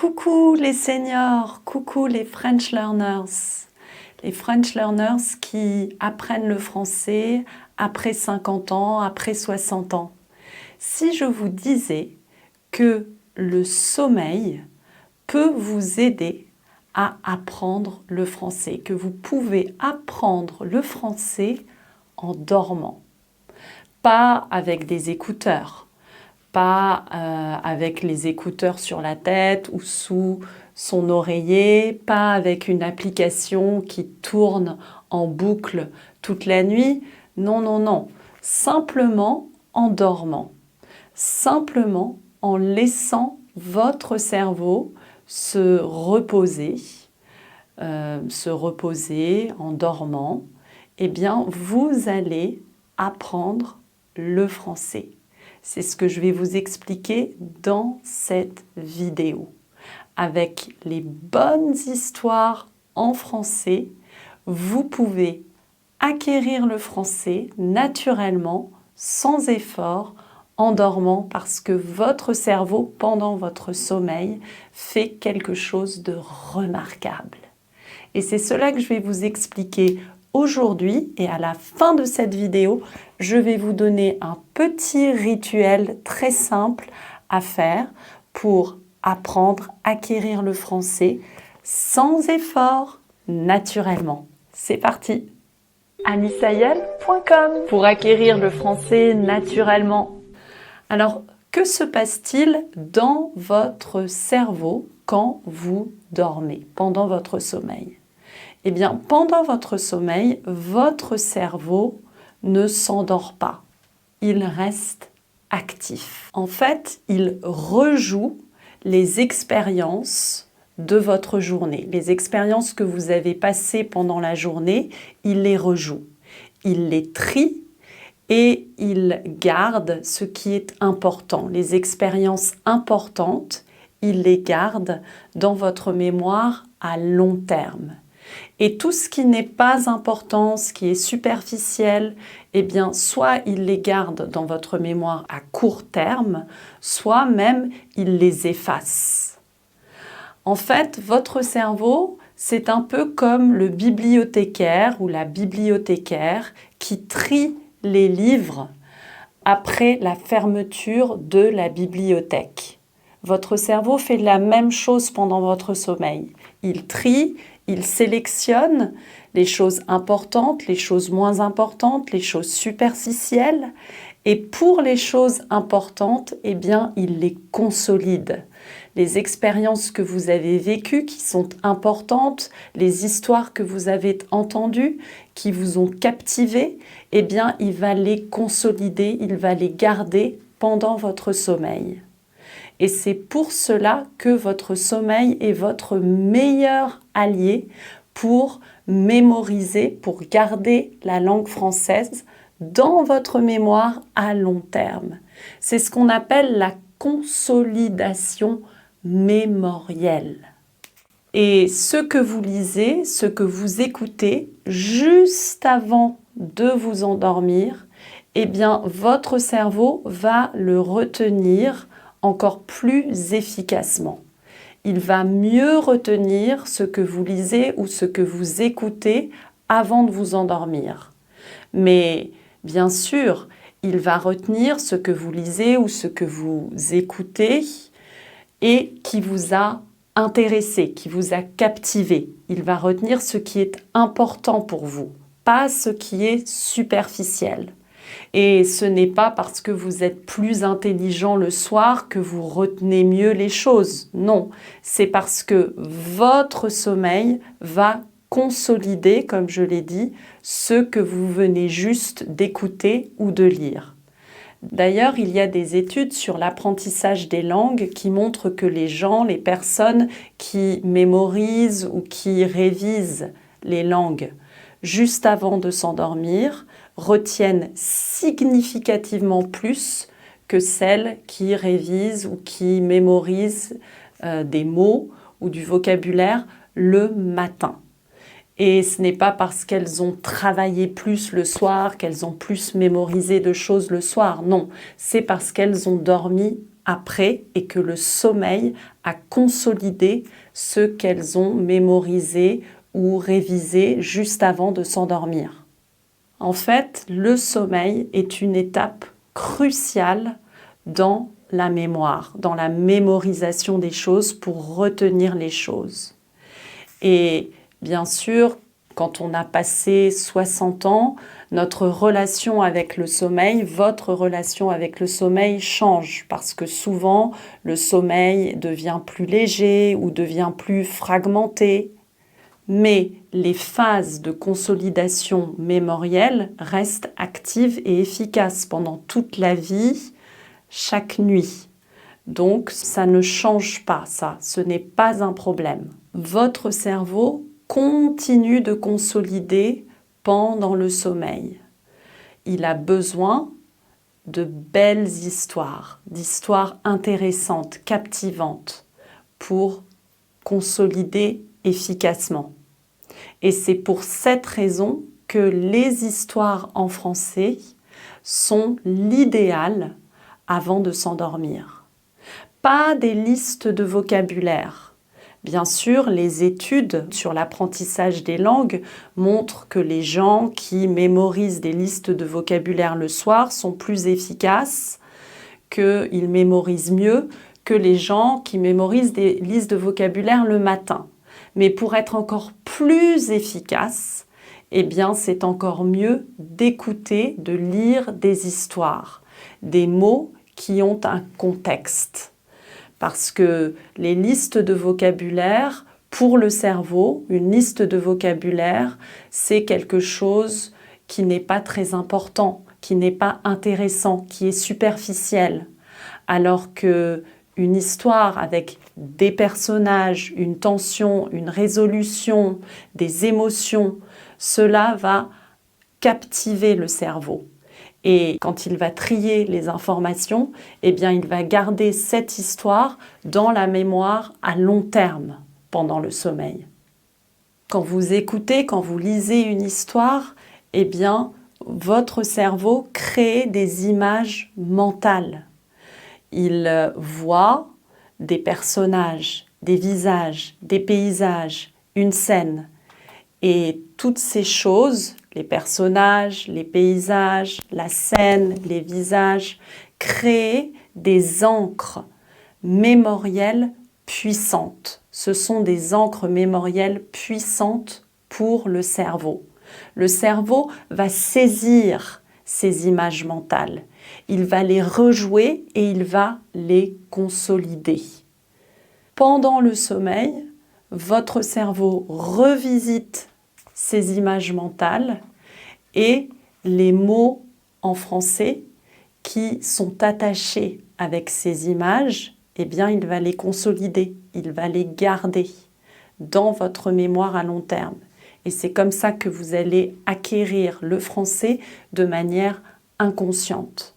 Coucou les seniors, coucou les French learners. Les French learners qui apprennent le français après 50 ans, après 60 ans. Si je vous disais que le sommeil peut vous aider à apprendre le français, que vous pouvez apprendre le français en dormant, pas avec des écouteurs, pas avec les écouteurs sur la tête ou sous son oreiller, pas avec une application qui tourne en boucle toute la nuit. Non, non, non. Simplement en dormant. Simplement en laissant votre cerveau se reposer en dormant. Eh bien, vous allez apprendre le français. C'est ce que je vais vous expliquer dans cette vidéo. Avec les bonnes histoires en français, vous pouvez acquérir le français naturellement, sans effort, en dormant parce que votre cerveau, pendant votre sommeil, fait quelque chose de remarquable. Et c'est cela que je vais vous expliquer aujourd'hui, et à la fin de cette vidéo, je vais vous donner un petit rituel très simple à faire pour apprendre, acquérir le français sans effort, naturellement. C'est parti! AnnieSayel.com pour acquérir le français naturellement. Alors, que se passe-t-il dans votre cerveau quand vous dormez, pendant votre sommeil? Eh bien, pendant votre sommeil, votre cerveau ne s'endort pas. Il reste actif. En fait, il rejoue les expériences de votre journée. Les expériences que vous avez passées pendant la journée, il les rejoue. Il les trie et il garde ce qui est important. Les expériences importantes, il les garde dans votre mémoire à long terme. Et tout ce qui n'est pas important, ce qui est superficiel, eh bien, soit il les garde dans votre mémoire à court terme, soit même il les efface. En fait, votre cerveau, c'est un peu comme le bibliothécaire ou la bibliothécaire qui trie les livres après la fermeture de la bibliothèque. Votre cerveau fait la même chose pendant votre sommeil. Il trie, il sélectionne les choses importantes, les choses moins importantes, les choses superficielles. Et pour les choses importantes, eh bien, il les consolide. Les expériences que vous avez vécues qui sont importantes, les histoires que vous avez entendues, qui vous ont captivé, eh bien, il va les consolider, il va les garder pendant votre sommeil. Et c'est pour cela que votre sommeil est votre meilleur allié pour mémoriser, pour garder la langue française dans votre mémoire à long terme. C'est ce qu'on appelle la consolidation mémorielle. Et ce que vous lisez, ce que vous écoutez juste avant de vous endormir, eh bien, votre cerveau va le retenir encore plus efficacement. Il va mieux retenir ce que vous lisez ou ce que vous écoutez avant de vous endormir. Mais bien sûr, il va retenir ce que vous lisez ou ce que vous écoutez et qui vous a intéressé, qui vous a captivé. Il va retenir ce qui est important pour vous, pas ce qui est superficiel. Et ce n'est pas parce que vous êtes plus intelligent le soir que vous retenez mieux les choses. Non, c'est parce que votre sommeil va consolider, comme je l'ai dit, ce que vous venez juste d'écouter ou de lire. D'ailleurs, il y a des études sur l'apprentissage des langues qui montrent que les personnes qui mémorisent ou qui révisent les langues juste avant de s'endormir, retiennent significativement plus que celles qui révisent ou qui mémorisent des mots ou du vocabulaire le matin. Et ce n'est pas parce qu'elles ont travaillé plus le soir, qu'elles ont plus mémorisé de choses le soir, non. C'est parce qu'elles ont dormi après et que le sommeil a consolidé ce qu'elles ont mémorisé ou révisé juste avant de s'endormir. En fait, le sommeil est une étape cruciale dans la mémoire, dans la mémorisation des choses pour retenir les choses. Et bien sûr, quand on a passé 60 ans, notre relation avec le sommeil, votre relation avec le sommeil change parce que souvent le sommeil devient plus léger ou devient plus fragmenté. Mais les phases de consolidation mémorielle restent actives et efficaces pendant toute la vie, chaque nuit. Donc ça ne change pas, ça, ce n'est pas un problème. Votre cerveau continue de consolider pendant le sommeil. Il a besoin de belles histoires, d'histoires intéressantes, captivantes, pour consolider efficacement. Et c'est pour cette raison que les histoires en français sont l'idéal avant de s'endormir. Pas des listes de vocabulaire. Bien sûr, les études sur l'apprentissage des langues montrent que les gens qui mémorisent des listes de vocabulaire le soir sont plus efficaces, qu'ils mémorisent mieux que les gens qui mémorisent des listes de vocabulaire le matin. Mais pour être encore plus efficace, eh bien, c'est encore mieux d'écouter, de lire des histoires, des mots qui ont un contexte. Parce que les listes de vocabulaire, pour le cerveau, une liste de vocabulaire, c'est quelque chose qui n'est pas très important, qui n'est pas intéressant, qui est superficiel. Alors que une histoire avec des personnages, une tension, une résolution, des émotions, cela va captiver le cerveau. Et quand il va trier les informations, eh bien, il va garder cette histoire dans la mémoire à long terme pendant le sommeil. Quand vous écoutez, quand vous lisez une histoire, eh bien, votre cerveau crée des images mentales. Il voit des personnages, des visages, des paysages, une scène. Et toutes ces choses, les personnages, les paysages, la scène, les visages, créent des ancres mémorielles puissantes. Ce sont des ancres mémorielles puissantes pour le cerveau. Le cerveau va saisir ces images mentales. Il va les rejouer et il va les consolider. Pendant le sommeil, votre cerveau revisite ces images mentales et les mots en français qui sont attachés avec ces images, eh bien, il va les consolider, il va les garder dans votre mémoire à long terme. Et c'est comme ça que vous allez acquérir le français de manière inconsciente.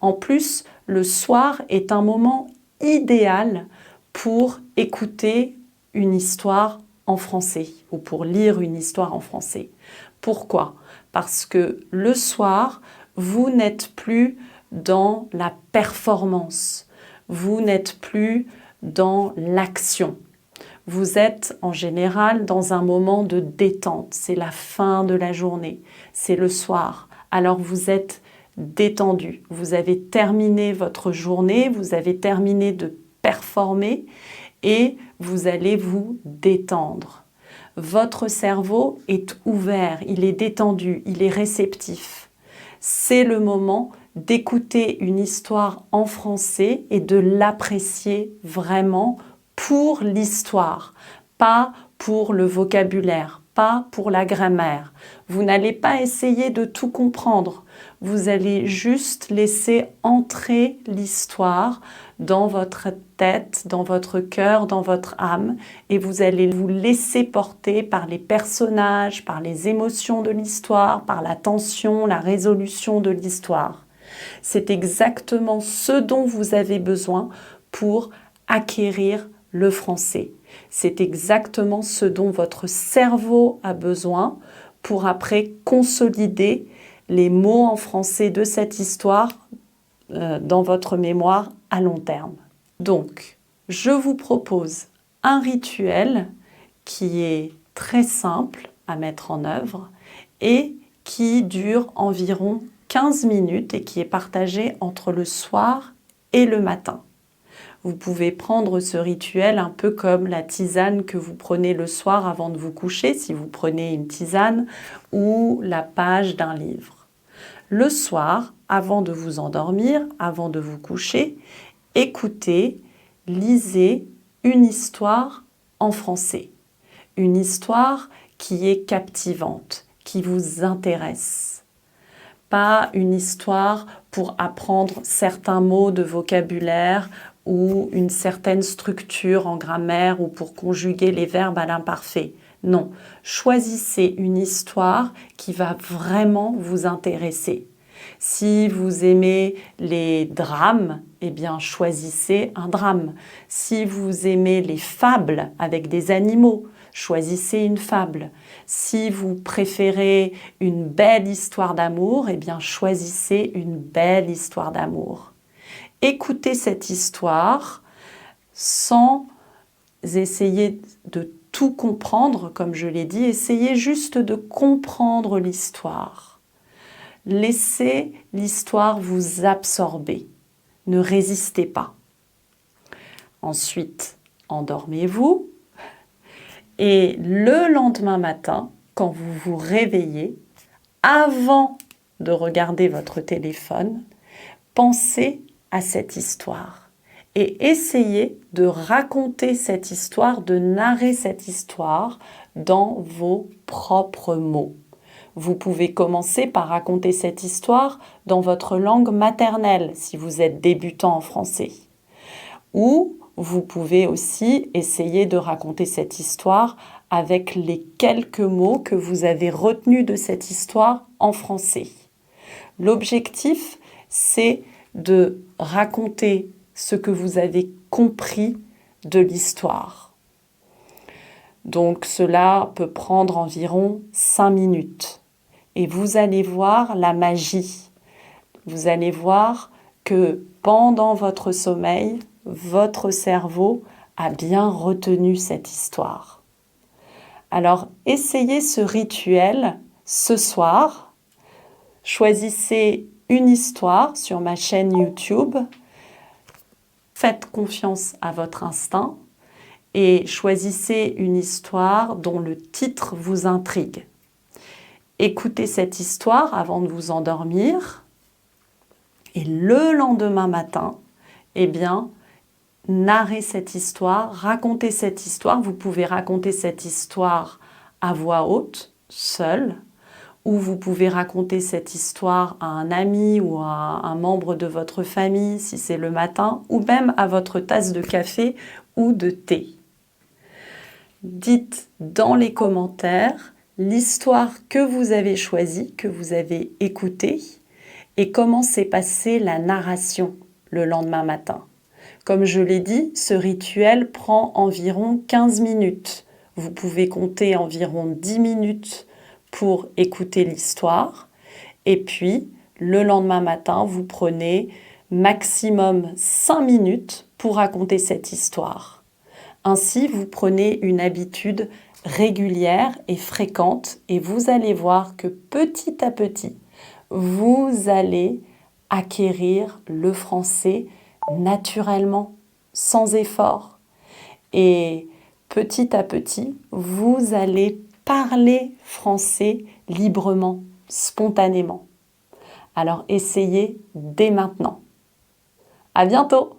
En plus, le soir est un moment idéal pour écouter une histoire en français ou pour lire une histoire en français. Pourquoi? Parce que le soir, vous n'êtes plus dans la performance, vous n'êtes plus dans l'action. Vous êtes en général dans un moment de détente, c'est la fin de la journée, c'est le soir. Alors vous êtes détendu, vous avez terminé votre journée, vous avez terminé de performer et vous allez vous détendre. Votre cerveau est ouvert, il est détendu, il est réceptif. C'est le moment d'écouter une histoire en français et de l'apprécier vraiment pour l'histoire, pas pour le vocabulaire, pas pour la grammaire. Vous n'allez pas essayer de tout comprendre. Vous allez juste laisser entrer l'histoire dans votre tête, dans votre cœur, dans votre âme et vous allez vous laisser porter par les personnages, par les émotions de l'histoire, par la tension, la résolution de l'histoire. C'est exactement ce dont vous avez besoin pour acquérir le français. C'est exactement ce dont votre cerveau a besoin pour après consolider les mots en français de cette histoire dans votre mémoire à long terme. Donc, je vous propose un rituel qui est très simple à mettre en œuvre et qui dure environ 15 minutes et qui est partagé entre le soir et le matin. Vous pouvez prendre ce rituel un peu comme la tisane que vous prenez le soir avant de vous coucher, si vous prenez une tisane, ou la page d'un livre. Le soir, avant de vous endormir, avant de vous coucher, écoutez, lisez une histoire en français. Une histoire qui est captivante, qui vous intéresse. Pas une histoire pour apprendre certains mots de vocabulaire ou une certaine structure en grammaire ou pour conjuguer les verbes à l'imparfait. Non, choisissez une histoire qui va vraiment vous intéresser. Si vous aimez les drames, eh bien choisissez un drame. Si vous aimez les fables avec des animaux, choisissez une fable. Si vous préférez une belle histoire d'amour, eh bien choisissez une belle histoire d'amour. Écoutez cette histoire sans essayer de tout comprendre, comme je l'ai dit, essayez juste de comprendre l'histoire. Laissez l'histoire vous absorber. Ne résistez pas. Ensuite, endormez-vous. Et le lendemain matin, quand vous vous réveillez, avant de regarder votre téléphone, pensez à cette histoire et essayez de raconter cette histoire, de narrer cette histoire dans vos propres mots. Vous pouvez commencer par raconter cette histoire dans votre langue maternelle si vous êtes débutant en français. Ou vous pouvez aussi essayer de raconter cette histoire avec les quelques mots que vous avez retenus de cette histoire en français. L'objectif, c'est de raconter ce que vous avez compris de l'histoire. Donc cela peut prendre environ 5 minutes. Et vous allez voir la magie. Vous allez voir que pendant votre sommeil, votre cerveau a bien retenu cette histoire. Alors essayez ce rituel ce soir. Choisissez une histoire sur ma chaîne YouTube. Faites confiance à votre instinct et choisissez une histoire dont le titre vous intrigue. Écoutez cette histoire avant de vous endormir et le lendemain matin, eh bien, narrez cette histoire, racontez cette histoire. Vous pouvez raconter cette histoire à voix haute, seul, ou vous pouvez raconter cette histoire à un ami ou à un membre de votre famille si c'est le matin, ou même à votre tasse de café ou de thé. Dites dans les commentaires l'histoire que vous avez choisie, que vous avez écoutée, et comment s'est passée la narration le lendemain matin. Comme je l'ai dit, ce rituel prend environ 15 minutes. Vous pouvez compter environ 10 minutes pour écouter l'histoire. Et puis, le lendemain matin, vous prenez maximum 5 minutes pour raconter cette histoire. Ainsi, vous prenez une habitude régulière et fréquente et vous allez voir que petit à petit, vous allez acquérir le français naturellement, sans effort. Et petit à petit, vous allez parler français librement, spontanément. Alors essayez dès maintenant. À bientôt!